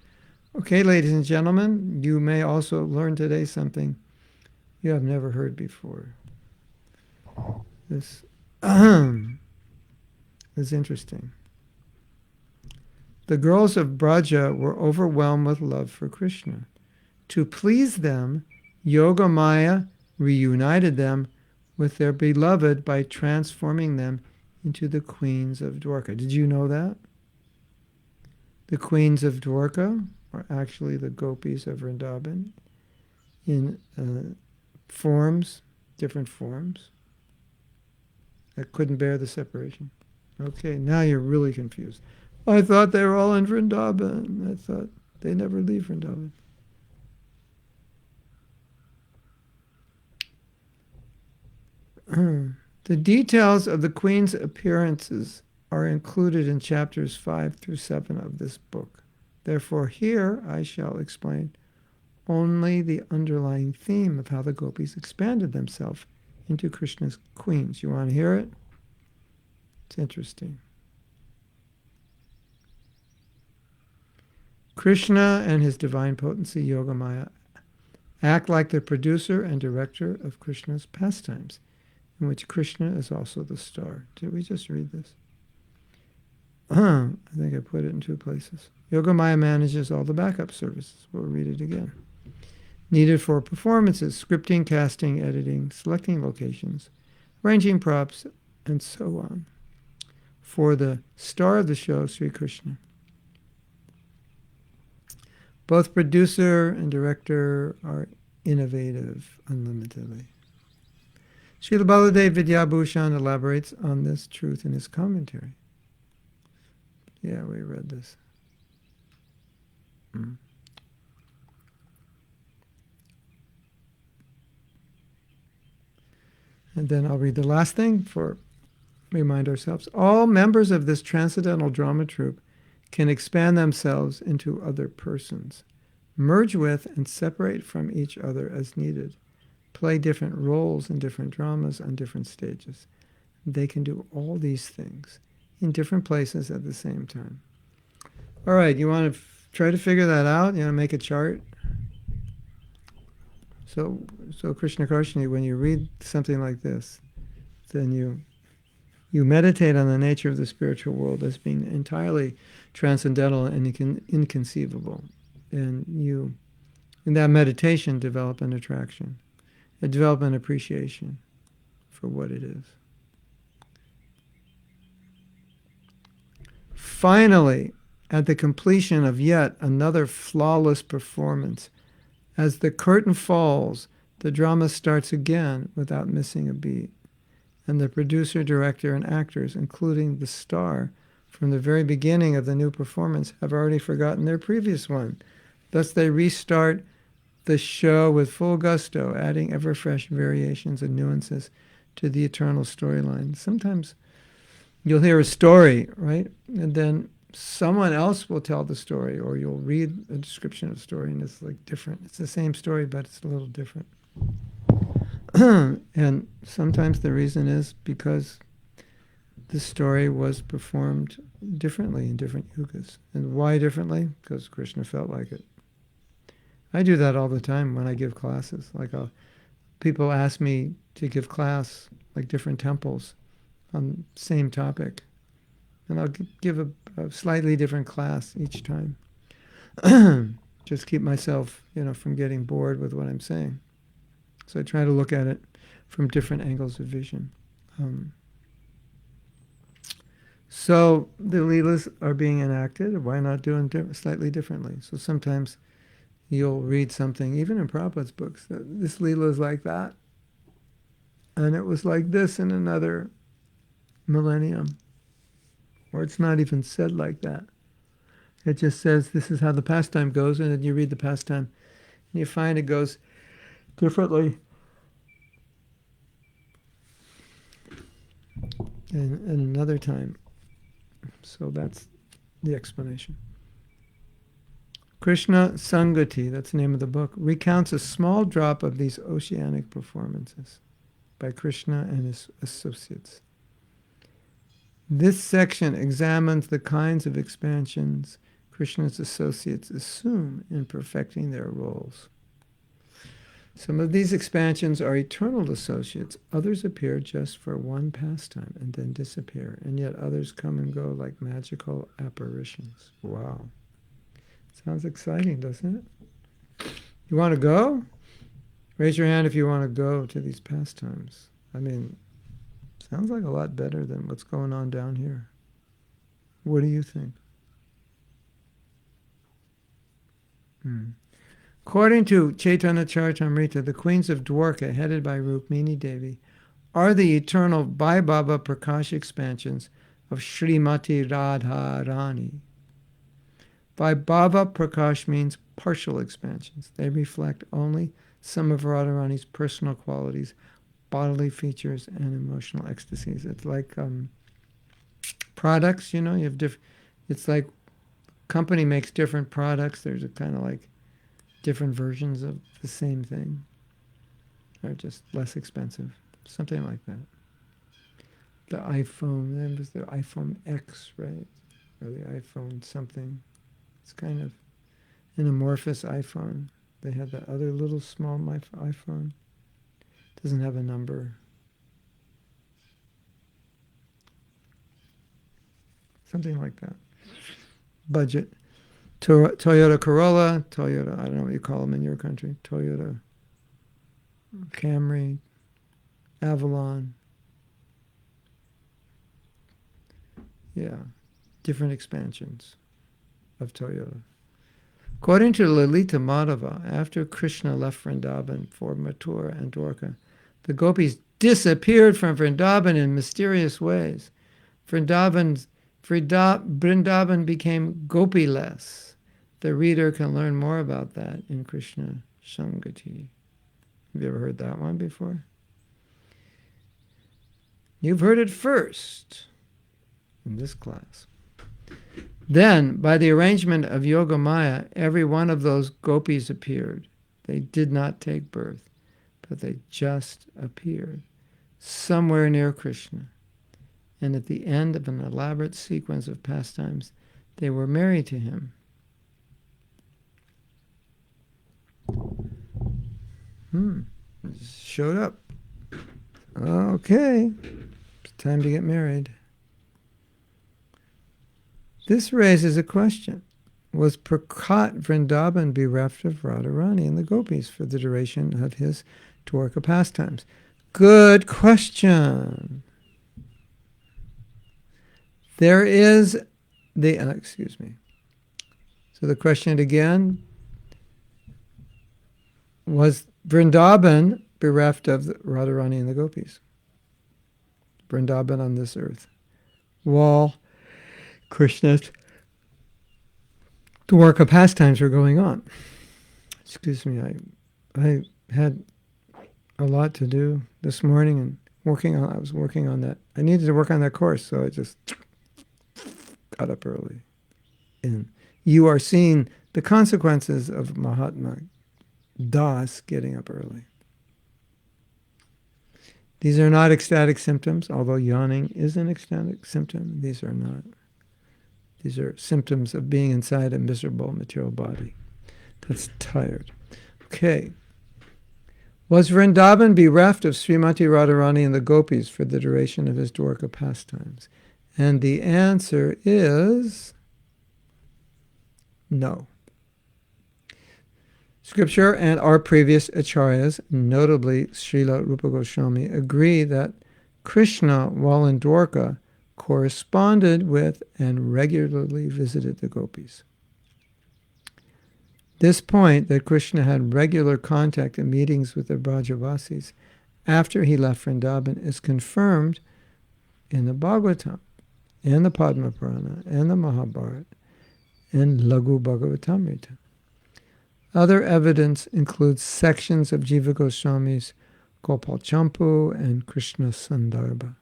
Okay, ladies and gentlemen, you may also learn today something you have never heard before. This is interesting. The girls of Braja were overwhelmed with love for Krishna. To please them, Yogamaya reunited them with their beloved by transforming them into the queens of Dwarka. Did you know that? The queens of Dwarka are actually the Gopis of Vrandavan in forms, different forms, that couldn't bear the separation. Okay, now you're really confused. I thought they were all in Vrindavan. I thought they never leave Vrindavan. The details of the Queen's appearances are included in chapters 5 through 7 of this book. Therefore, here I shall explain only the underlying theme of how the Gopis expanded themselves into Krishna's queens. You want to hear it? It's interesting. Krishna and his divine potency, Yogamaya, act like the producer and director of Krishna's pastimes, in which Krishna is also the star. Did we just read this? I think I put it in 2 places. Yogamaya manages all the backup services. We'll read it again. Needed for performances, scripting, casting, editing, selecting locations, arranging props, and so on. For the star of the show, Sri Krishna. Both producer and director are innovative unlimitedly. Srila Baladev Vidyabhushan elaborates on this truth in his commentary. Yeah, we read this. And then I'll read the last thing for remind ourselves. All members of this transcendental drama troupe can expand themselves into other persons, merge with and separate from each other as needed, play different roles in different dramas on different stages. They can do all these things in different places at the same time. All right, you want to try to figure that out? You want to make a chart? So Krishna Karshini, when you read something like this, then you meditate on the nature of the spiritual world as being entirely transcendental and inconceivable. And you, in that meditation, develop an attraction, develop an appreciation for what it is. Finally, at the completion of yet another flawless performance, as the curtain falls, the drama starts again without missing a beat. And the producer, director, and actors, including the star, from the very beginning of the new performance, have already forgotten their previous one. Thus they restart the show with full gusto, adding ever-fresh variations and nuances to the eternal storyline. Sometimes you'll hear a story, right? And then someone else will tell the story, or you'll read a description of the story, and it's like different. It's the same story, but it's a little different. And sometimes the reason is because the story was performed differently in different yugas. And why differently? Because Krishna felt like it. I do that all the time when I give classes. People ask me to give class, like different temples, on the same topic. And I'll give a slightly different class each time. Just keep myself, from getting bored with what I'm saying. So I try to look at it from different angles of vision. So the Leelas are being enacted. Why not do them slightly differently? So sometimes you'll read something, even in Prabhupada's books, that this Leela is like that. And it was like this in another millennium. Or it's not even said like that. It just says this is how the pastime goes, and then you read the pastime, and you find it goes differently in another time. So that's the explanation. Krishna Sangati, that's the name of the book, recounts a small drop of these oceanic performances by Krishna and his associates. This section examines the kinds of expansions Krishna's associates assume in perfecting their roles. Some of these expansions are eternal associates. Others appear just for one pastime and then disappear. And yet others come and go like magical apparitions. Wow. Sounds exciting, doesn't it? You want to go? Raise your hand if you want to go to these pastimes. Sounds like a lot better than what's going on down here. What do you think? According to Chaitanya Charitamrita, the queens of Dwarka, headed by Rukmini Devi, are the eternal Vaibhava Prakash expansions of Srimati Radharani. Vaibhava Prakash means partial expansions. They reflect only some of Radharani's personal qualities, bodily features, and emotional ecstasies. It's like products, you have it's like company makes different products. There's a kind of like different versions of the same thing. They're just less expensive. Something like that. The iPhone, then was the iPhone X, right? Or the iPhone something. It's kind of an amorphous iPhone. They had that other little small iPhone. Doesn't have a number. Something like that. Budget. Toyota Corolla, Toyota, I don't know what you call them in your country, Toyota Camry, Avalon. Yeah, different expansions of Toyota. According to Lalita Madhava, after Krishna left Vrandavan for Mathura and Dwarka, the gopis disappeared from Vrindavan in mysterious ways. Vrindavan became gopi-less. The reader can learn more about that in Krishna Sangati. Have you ever heard that one before? You've heard it first in this class. Then, by the arrangement of Yogamaya, every one of those gopis appeared. They did not take birth, but they just appeared somewhere near Krishna. And at the end of an elaborate sequence of pastimes, they were married to him. Showed up. Okay, it's time to get married. This raises a question. Was Prakat Vrindavan bereft of Radharani and the gopis for the duration of his Dwarka pastimes? Good question. There is the, excuse me. So the question again, was Vrindavan bereft of the Radharani and the Gopis? Vrindavan on this earth, while Krishna's Dwarka pastimes were going on. Excuse me, I had a lot to do this morning and I was working on that. I needed to work on that course, so I just got up early. And you are seeing the consequences of Mahatma Das getting up early. These are not ecstatic symptoms, although yawning is an ecstatic symptom. These are not. These are symptoms of being inside a miserable material body that's tired. Okay. Was Vrindavan bereft of Srimati Radharani and the Gopis for the duration of his Dwarka pastimes? And the answer is no. Scripture and our previous acharyas, notably Srila Rupa Goswami, agree that Krishna, while in Dwarka, corresponded with and regularly visited the Gopis. This point, that Krishna had regular contact and meetings with the Brajavasis after he left Vrindavan, is confirmed in the Bhagavatam, and the Padma Purana, and the Mahabharata, and Laghu Bhagavatamrita. Other evidence includes sections of Jiva Goswami's Gopal Champu and Krishna Sandarbha,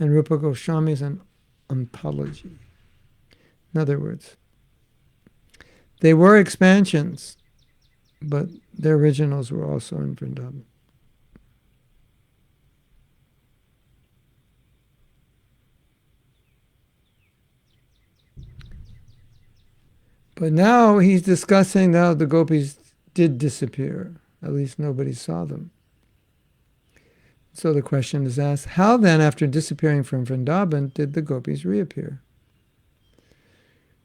and Rupa Goswami's Anthology. In other words, they were expansions, but their originals were also in Vrindavan. But now he's discussing how the gopis did disappear. At least nobody saw them. So the question is asked, how then, after disappearing from Vrindavan, did the gopis reappear?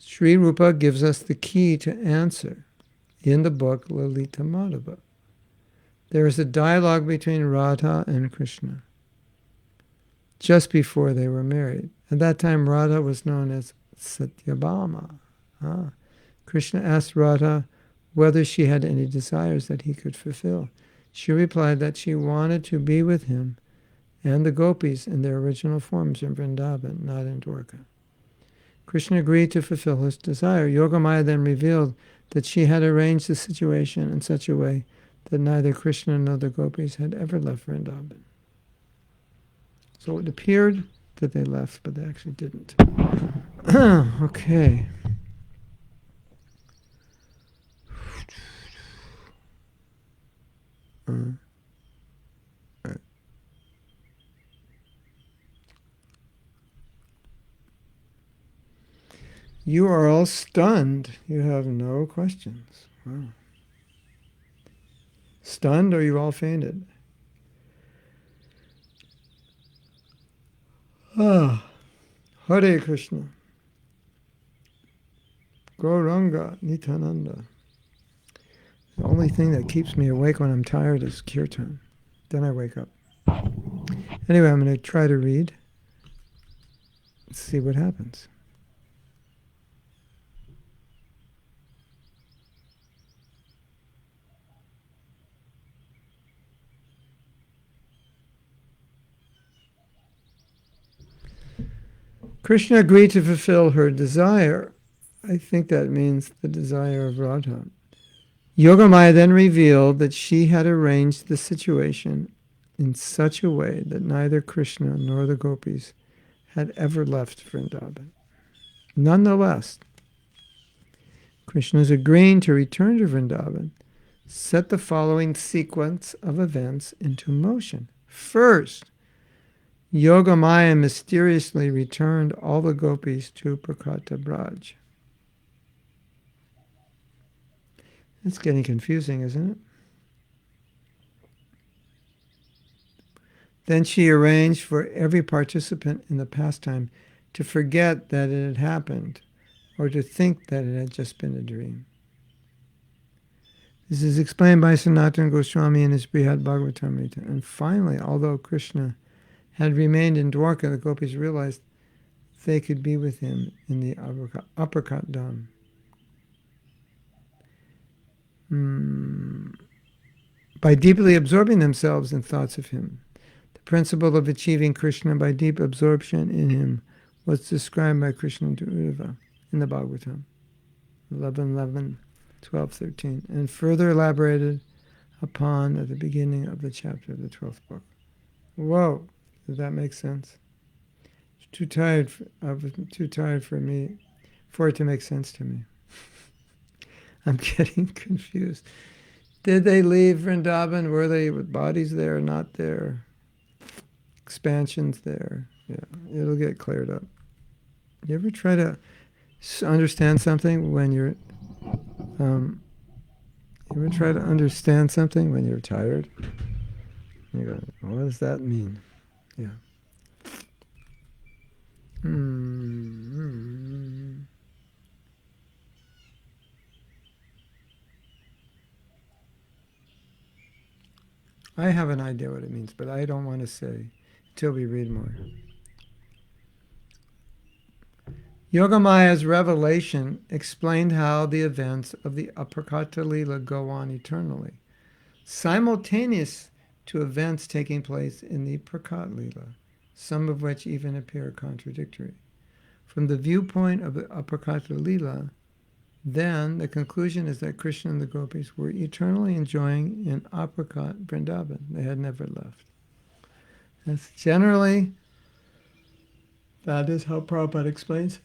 Sri Rupa gives us the key to answer in the book Lalita Madhava. There is a dialogue between Radha and Krishna just before they were married. At that time, Radha was known as Satyabhama. Krishna asked Radha whether she had any desires that he could fulfill. She replied that she wanted to be with him and the gopis in their original forms in Vrindavan, not in Dwarka. Krishna agreed to fulfill his desire. Yogamaya then revealed that she had arranged the situation in such a way that neither Krishna nor the gopis had ever left Vrindavan. So it appeared that they left, but they actually didn't. Okay. You are all stunned. You have no questions. Wow. Stunned, or you all fainted? Hare Krishna. Gauranga Nityananda. The only thing that keeps me awake when I'm tired is kirtan. Then I wake up. Anyway, I'm going to try to read. Let's see what happens. Krishna agreed to fulfill her desire. I think that means the desire of Radha. Yogamaya then revealed that she had arranged the situation in such a way that neither Krishna nor the gopis had ever left Vrindavan. Nonetheless, Krishna's agreeing to return to Vrindavan set the following sequence of events into motion. First, Yogamaya mysteriously returned all the gopis to Prakata Braj. It's getting confusing, isn't it? Then she arranged for every participant in the pastime to forget that it had happened or to think that it had just been a dream. This is explained by Sanatana Goswami in his Brihad Bhagavatamrita. And finally, although Krishna had remained in Dwarka, the Gopis realized they could be with him in the apricot Dham. By deeply absorbing themselves in thoughts of him. The principle of achieving Krishna by deep absorption in him was described by Krishna to Uddhava in the Bhagavatam 11:11, 12:13, and further elaborated upon at the beginning of the chapter of the 12th book. Whoa, does that make sense? It's too tired for it to make sense to me. I'm getting confused. Did they leave Vrindavan? Were they with bodies there, not there? Expansions there? Yeah, it'll get cleared up. You ever try to understand something when you're tired? You go, what does that mean? Yeah. I have an idea what it means, but I don't want to say until we read more. Yogamaya's revelation explained how the events of the Aprakata Lila go on eternally, simultaneous to events taking place in the Prakat Lila, some of which even appear contradictory. From the viewpoint of the Aprakata Lila, then the conclusion is that Krishna and the Gopis were eternally enjoying in Aprakat Vrindavan. They had never left. That's generally, that is how Prabhupada explains.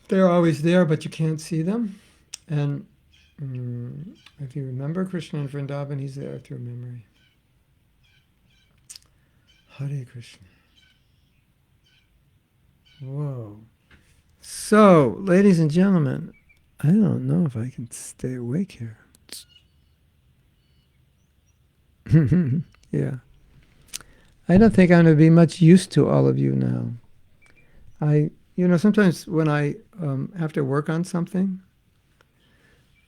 They're always there, but you can't see them. And if you remember Krishna in Vrindavan, he's there through memory. Hare Krishna. Whoa. So, ladies and gentlemen, I don't know if I can stay awake here. Yeah. I don't think I'm going to be much use to all of you now. Sometimes when I have to work on something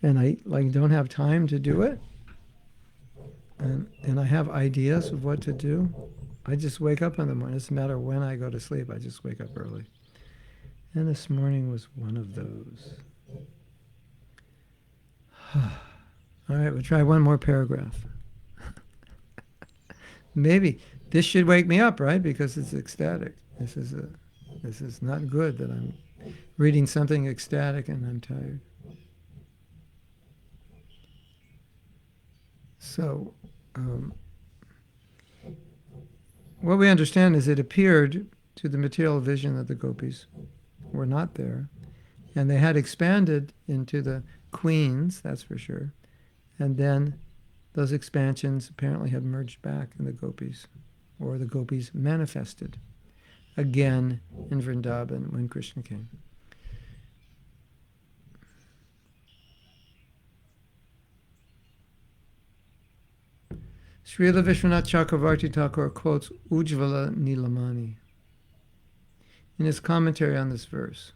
and I don't have time to do it, and I have ideas of what to do, I just wake up in the morning. It doesn't matter when I go to sleep, I just wake up early. And this morning was one of those. All right, we'll try one more paragraph. Maybe this should wake me up, right? Because it's ecstatic. This is not good that I'm reading something ecstatic and I'm tired. So, what we understand is it appeared to the material vision that the Gopis were not there, and they had expanded into the queens, that's for sure, and then those expansions apparently had merged back in the Gopis, or the Gopis manifested again in Vrindavan when Krishna came. Srila Vishwanath Chakravarti Thakur quotes Ujjvala Nilamani in his commentary on this verse.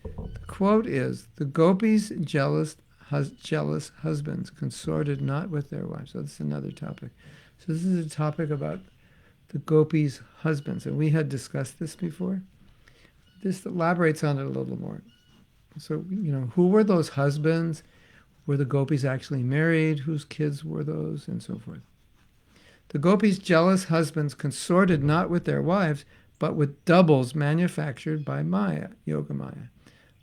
The quote is, "The gopis' jealous husbands consorted not with their wives." So this is another topic. So this is a topic about the gopis' husbands, and we had discussed this before. This elaborates on it a little more. So, who were those husbands? Were the gopis actually married? Whose kids were those? And so forth. The gopis' jealous husbands consorted not with their wives, but with doubles manufactured by Maya, Yogamaya.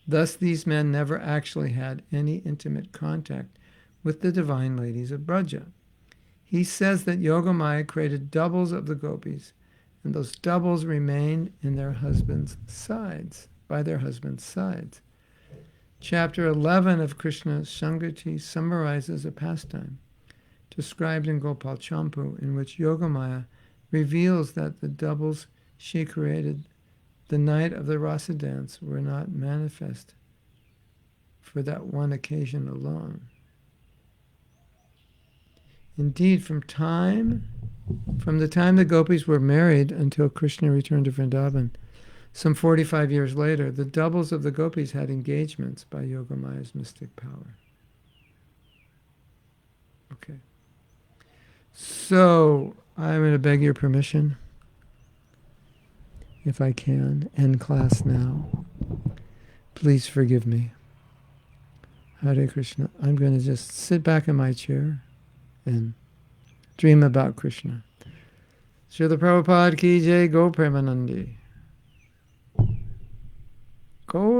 Thus, these men never actually had any intimate contact with the divine ladies of Braja. He says that Yogamaya created doubles of the gopis, and those doubles remained in their husbands' sides, by their husbands' sides. Chapter 11 of Krishna's Sangati summarizes a pastime described in Gopal Champu, in which Yogamaya reveals that the doubles she created the night of the rasa dance were not manifest for that one occasion alone. Indeed, from the time the gopis were married until Krishna returned to Vrindavan, some 45 years later, the doubles of the gopis had engagements by Yogamaya's mystic power. Okay. So, I'm going to beg your permission, if I can, end class now. Please forgive me. Hare Krishna. I'm going to just sit back in my chair and dream about Krishna. Srila Prabhupada ki jai, Go Premanandi. Go